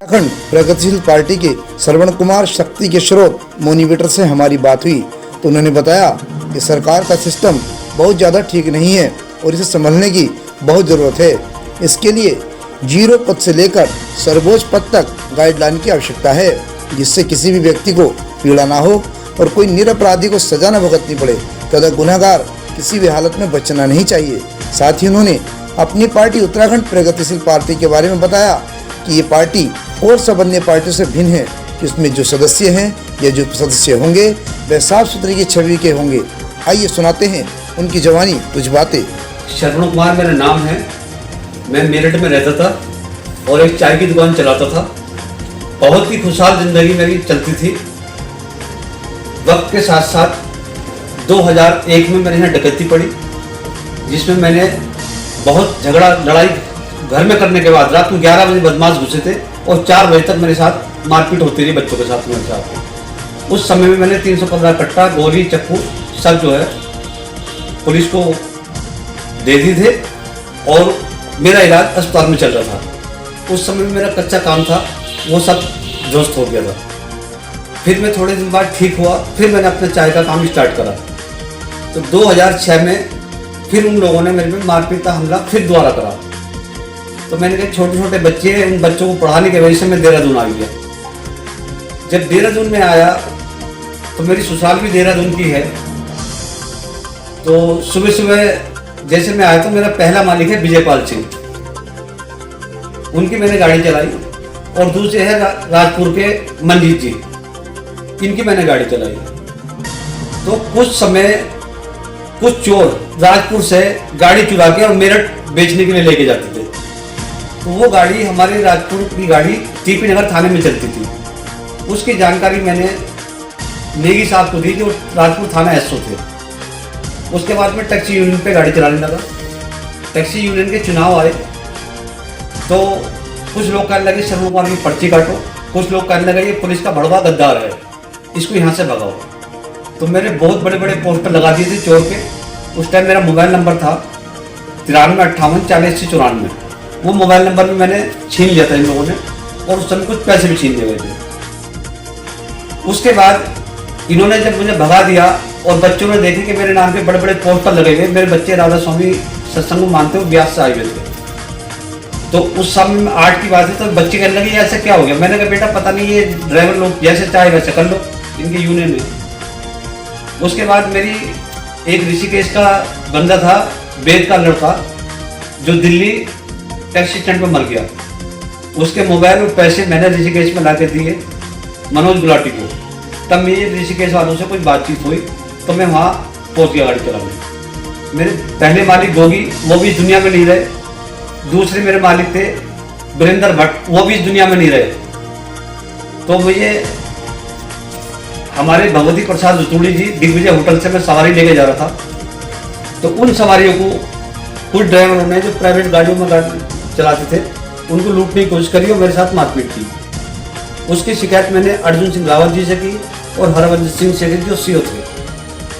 उत्तराखंड प्रगतिशील पार्टी के श्रवण कुमार शक्ति के स्रोत मोनिवेटर से हमारी बात हुई तो उन्होंने बताया कि सरकार का सिस्टम बहुत ज़्यादा ठीक नहीं है और इसे संभलने की बहुत ज़रूरत है। इसके लिए 0 पद से लेकर सर्वोच्च पद तक गाइडलाइन की आवश्यकता है, जिससे किसी भी व्यक्ति को पीड़ा ना हो और कोई निरपराधी को सजा न भुगतनी पड़े तथा गुनहगार किसी भी हालत में बचना नहीं चाहिए। साथ ही उन्होंने अपनी पार्टी उत्तराखंड प्रगतिशील पार्टी के बारे में बताया कि ये पार्टी और सब अन्य पार्टियों से भिन्न है कि उसमें जो सदस्य हैं या जो सदस्य होंगे वे साफ सुथरे की छवि के होंगे। आइए सुनाते हैं उनकी जवानी कुछ बातें। श्रवण कुमार मेरा नाम है। मैं मेरठ में रहता था और एक चाय की दुकान चलाता था। बहुत ही खुशहाल जिंदगी मेरी चलती थी। वक्त के साथ साथ 2001 में मेरे यहाँ डकैती पड़ी, जिसमें मैंने बहुत झगड़ा लड़ाई घर में करने के बाद रात में 11 बजे बदमाश घुसे थे और 4 बजे तक मेरे साथ मारपीट होती रही बच्चों के साथ मेरे साथ। उस समय में मैंने 315 कट्टा गोली चक्कू सब जो है पुलिस को दे दी थे और मेरा इलाज अस्पताल में चल रहा था। उस समय में मेरा कच्चा काम था, वो सब ध्वस्त हो गया था। फिर मैं थोड़े दिन बाद ठीक हुआ, फिर मैंने अपना चाय का काम स्टार्ट करा। तो 2006 में फिर उन लोगों ने मेरे पे मारपीट का हमला फिर दोबारा करा। तो मैंने कहा छोटे छोटे बच्चे हैं, उन बच्चों को पढ़ाने की वजह से मैं देहरादून आ गया। जब देहरादून में आया तो मेरी ससुराल भी देहरादून की है। तो सुबह सुबह जैसे मैं आया तो मेरा पहला मालिक है विजयपाल सिंह, उनकी मैंने गाड़ी चलाई और दूसरे है राजपुर के मंजीत जी, इनकी मैंने गाड़ी चलाई। तो कुछ समय कुछ चोर राजपुर से गाड़ी चुरा के और मेरठ बेचने के लिए लेके जाते थे। तो वो गाड़ी हमारे राजपुर की गाड़ी टीपी नगर थाने में चलती थी। उसकी जानकारी मैंने नेगी साहब को दी जो राजपुर थाना एसओ थे। उसके बाद में टैक्सी यूनियन पे गाड़ी चलाने लगा। टैक्सी यूनियन के चुनाव आए तो कुछ लोग कहने लगे श्रवण कुमार की पर्ची काटो, कुछ लोग कहने लगे ये पुलिस का भड़वा गद्दार है, इसको यहाँ से भगाओ। तो मैंने बहुत बड़े बड़े पोस्टर लगा दिए थे चोर के। उस टाइम मेरा मोबाइल नंबर था 9358 वो मोबाइल नंबर भी मैंने छीन लिया था इन लोगों ने और उस समय कुछ पैसे भी छीन लिए गए थे। उसके बाद इन्होंने जब मुझे भगा दिया और बच्चों ने देखे कि मेरे नाम पे बड़े बड़े पोस्टर लगे हुए, मेरे बच्चे राधा स्वामी सत्संग को मानते हुए ब्यास से आए हुए थे। तो उस समय में 8 की बात है, तो बच्चे कहने लगे ऐसा क्या हो गया। मैंने कहा बेटा पता नहीं, ये ड्राइवर लोग जैसे चाहे वैसे कर लो, इनके यूनियन में। उसके बाद मेरी एक ऋषिकेश का बंदा था, वेद का लड़का, जो दिल्ली टैक्सी स्टैंड पर मर गया। उसके मोबाइल और पैसे मैंने ऋषिकेश में ला के दिए मनोज गुलाटी को। तब मेरी ऋषिकेश वालों से कुछ बातचीत हुई तो मैं वहाँ पहुँच गया गाड़ी चलाने। मेरे पहले मालिक गोगी, वो भी इस दुनिया में नहीं रहे। दूसरे मेरे मालिक थे वीरेंद्र भट्ट, वो भी इस दुनिया में नहीं रहे। तो मुझे हमारे भगवती प्रसाद रतूड़ी जी दिग्विजय होटल से मैं सवारी लेके जा रहा था। तो उन सवारियों को कुछ ड्राइवरों ने जो प्राइवेट गाड़ियों में चलाते थे उनको लूटने की कोशिश करी और मेरे साथ मारपीट की। उसकी शिकायत मैंने अर्जुन सिंह रावत जी से की और हरवंश सिंह से की, जो सीओ थे।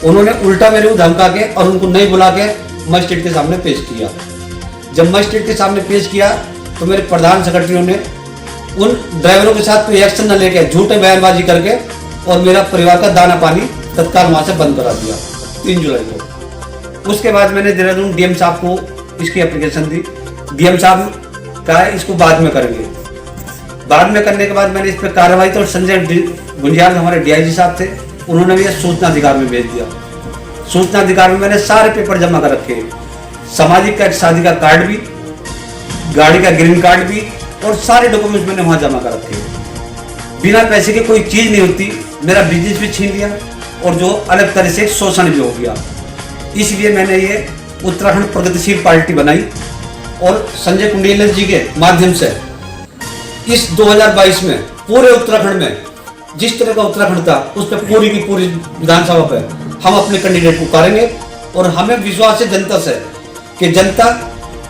उन्होंने उल्टा मेरे को धमका के और उनको नहीं बुला के मजिस्ट्रेट के सामने पेश किया। जब मजिस्ट्रेट के सामने पेश किया तो मेरे प्रधान सेक्रेटरियों ने उन ड्राइवरों के साथ कोई एक्शन न लेके झूठे बयानबाजी करके और मेरा परिवार का दाना पानी तत्काल वहाँ से बंद करा दिया 3 जुलाई को। उसके बाद मैंने देहरादून डीएम साहब को इसकी एप्लीकेशन दी। डीएम साहब कहा इसको बाद में करेंगे। बाद में करने के बाद मैंने इस पर कार्रवाई तो संजय गुंजियाल हमारे डीआईजी साहब थे, उन्होंने भी सूचना अधिकार में भेज दिया। सूचना अधिकार में मैंने सारे पेपर जमा कर रखे, सामाजिक का शादी का कार्ड भी, गाड़ी का ग्रीन कार्ड भी और सारे डॉक्यूमेंट्स मैंने वहाँ जमा कर रखे। बिना पैसे की कोई चीज़ नहीं होती। मेरा बिजनेस भी छीन लिया और जो अलग तरह से शोषण भी हो गया। इसलिए मैंने ये उत्तराखंड प्रगतिशील पार्टी बनाई और संजय कुंडेल जी के माध्यम से इस 2022 में पूरे उत्तराखंड में जिस तरह का उत्तराखंड था उस पर पूरी की पूरी विधानसभा पर हम अपने कैंडिडेट को उतारेंगे। और हमें विश्वास है जनता से कि जनता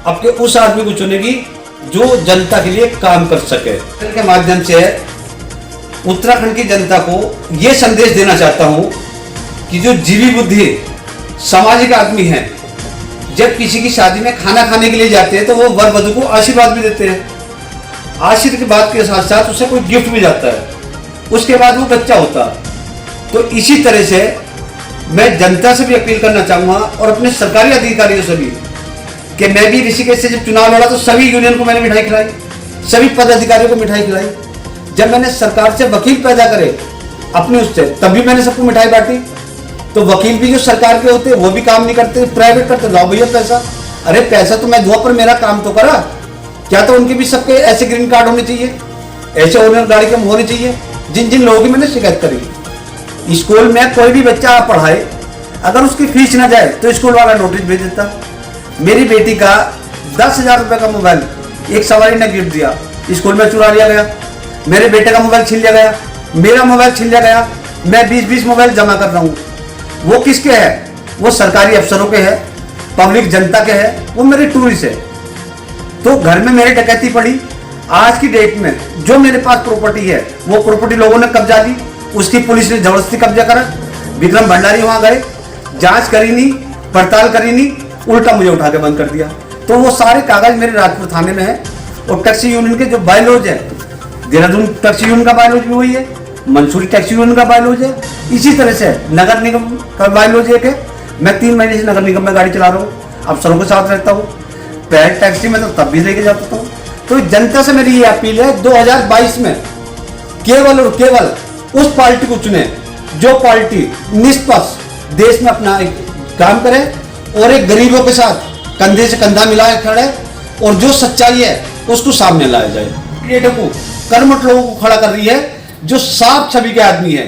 आपके उस आदमी को चुनेगी जो जनता के लिए काम कर सके। के माध्यम से उत्तराखंड की जनता को यह संदेश देना चाहता हूं कि जो जीवी बुद्धि सामाजिक आदमी है, जब किसी की शादी में खाना खाने के लिए जाते हैं तो वो वर वधू को आशीर्वाद भी देते हैं। आशीर्वाद के साथ साथ उसे कोई गिफ्ट भी जाता है, उसके बाद वो बच्चा होता है। तो इसी तरह से मैं जनता से भी अपील करना चाहूंगा और अपने सरकारी अधिकारियों से भी कि मैं भी ऋषिकेश से जब चुनाव लड़ा तो सभी यूनियन को मैंने मिठाई खिलाई, सभी पदाधिकारियों को मिठाई खिलाई। जब मैंने सरकार से वकील पैदा करे अपने उससे, तब भी मैंने सबको मिठाई बांटी। तो वकील भी जो सरकार के होते वो भी काम नहीं करते, प्राइवेट करते, लाओ भैया पैसा। अरे पैसा तो मैं दूंगा पर मेरा काम तो करा। क्या तो उनके भी सबके ऐसे ग्रीन कार्ड होने चाहिए, ऐसे ओनर गाड़ी के होने चाहिए। जिन जिन लोगों की मैंने शिकायत करी, स्कूल में कोई भी बच्चा पढ़ाए, अगर उसकी फीस ना जाए तो स्कूल वाला नोटिस भेज देता। मेरी बेटी का 10,000 रुपए का मोबाइल एक सवारी ने गिफ्ट दिया, स्कूल में चुरा लिया गया। मेरे बेटे का मोबाइल छीन लिया गया, मेरा मोबाइल छीन लिया गया। मैं 20-20 मोबाइल जमा कर रहा हूँ। वो किसके है? वो सरकारी अफसरों के है, पब्लिक जनता के है, वो मेरे टूरिस्ट है। तो घर में मेरी डकैती पड़ी। आज की डेट में जो मेरे पास प्रॉपर्टी है वो प्रॉपर्टी लोगों ने कब्जा ली, उसकी पुलिस ने जबरदस्ती कब्जा करा। विक्रम भंडारी वहां गए, जांच करी नहीं, पड़ताल करी नहीं, उल्टा मुझे उठा के बंद कर दिया। तो वो सारे कागज मेरे राजपुर थाने में है। और टैक्सी यूनियन के जो बायलॉज है, देहरादून टैक्सी यूनियन का बायलॉज भी वही है, मंसूरी टैक्सी यूनियन का बायलॉज है, इसी तरह से नगर निगम का बायलॉज एक है। मैं 3 महीने से नगर निगम में गाड़ी चला रहा हूँ, अफसरों के साथ रहता हूँ, प्राइवेट टैक्सी में तो तब भी लेके जाता हूँ। तो जनता से मेरी ये अपील है, 2022 में केवल और केवल उस पार्टी को चुने जो पार्टी निष्पक्ष देश में अपना एक काम करे और एक गरीबों के साथ कंधे से कंधा मिलाए खड़े, और जो सच्चाई है उसको सामने लाया जाए। क्रिएटर को कर्मठ लोगों को खड़ा कर रही है जो साफ छवि के आदमी है,